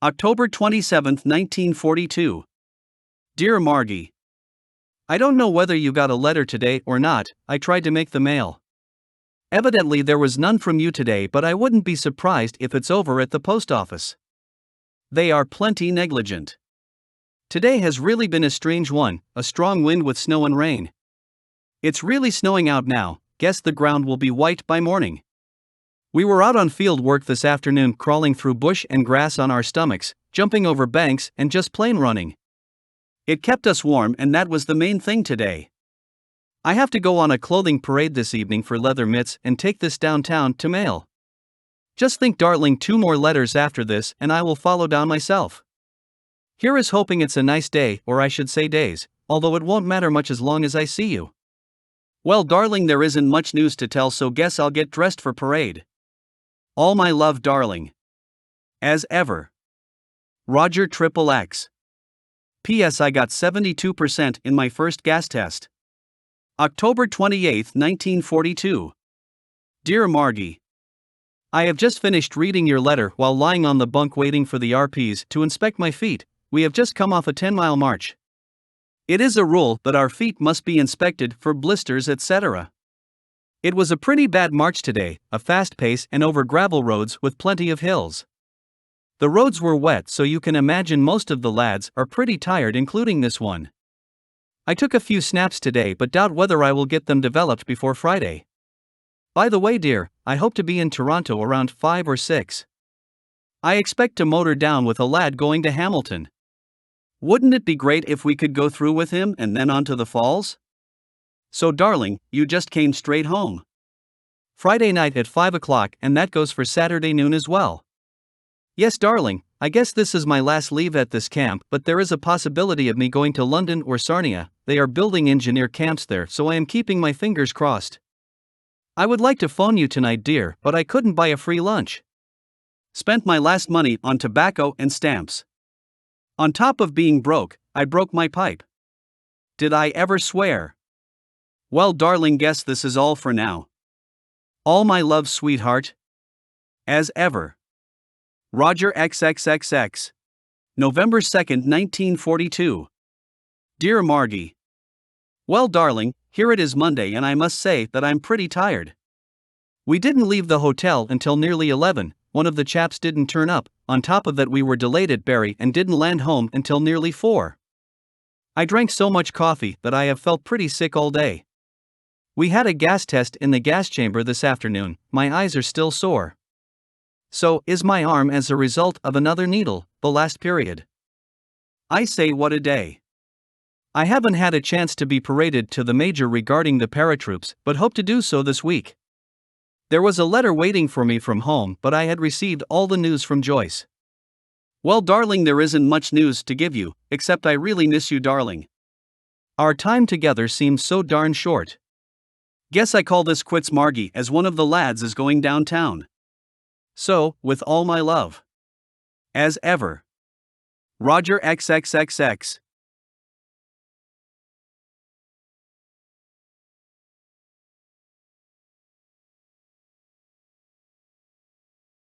October 27, 1942. Dear Margie, I don't know whether you got a letter today or not. I tried to make the mail. Evidently there was none from you today, but I wouldn't be surprised if it's over at the post office. They are plenty negligent. Today has really been a strange one, a strong wind with snow and rain. It's really snowing out now. Guess the ground will be white by morning. We were out on field work this afternoon, crawling through bush and grass on our stomachs, jumping over banks, and just plain running. It kept us warm, and that was the main thing today. I have to go on a clothing parade this evening for leather mitts and take this downtown to mail. Just think, darling, 2 more letters after this and I will follow down myself. Here is hoping it's a nice day, or I should say days, although it won't matter much as long as I see you. Well, darling, there isn't much news to tell, so guess I'll get dressed for parade. All my love, darling. As ever. Roger XXX. P.S. I got 72% in my first gas test. October 28, 1942. Dear Margie, I have just finished reading your letter while lying on the bunk waiting for the RPs to inspect my feet. We have just come off a 10-mile march. It is a rule that our feet must be inspected for blisters, etc. It was a pretty bad march today, a fast pace and over gravel roads with plenty of hills. The roads were wet, so you can imagine most of the lads are pretty tired, including this one. I took a few snaps today but doubt whether I will get them developed before Friday. By the way, dear, I hope to be in Toronto around 5 or 6. I expect to motor down with a lad going to Hamilton. Wouldn't it be great if we could go through with him and then on to the falls? So darling, you just came straight home. Friday night at 5 o'clock, and that goes for Saturday noon as well. Yes, darling, I guess this is my last leave at this camp, but there is a possibility of me going to London or Sarnia. They are building engineer camps there, so I am keeping my fingers crossed. I would like to phone you tonight, dear, but I couldn't buy a free lunch. Spent my last money on tobacco and stamps. On top of being broke, I broke my pipe. Did I ever swear? Well, darling, guess this is all for now. All my love, sweetheart. As ever. Roger XXXX. November 2nd, 1942. Dear Margie. Well, darling, here it is Monday, and I must say that I'm pretty tired. We didn't leave the hotel until nearly 11. One of the chaps didn't turn up. On top of that, we were delayed at Barrie and didn't land home until nearly 4. I drank so much coffee that I have felt pretty sick all day. We had a gas test in the gas chamber this afternoon. My eyes are still sore. So is my arm as a result of another needle, the last period. I say, what a day. I haven't had a chance to be paraded to the major regarding the paratroops, but hope to do so this week. There was a letter waiting for me from home, but I had received all the news from Joyce. Well, darling, there isn't much news to give you, except I really miss you, darling. Our time together seems so darn short. Guess I call this quits, Margie, as one of the lads is going downtown. So, with all my love. As ever. Roger XXXX.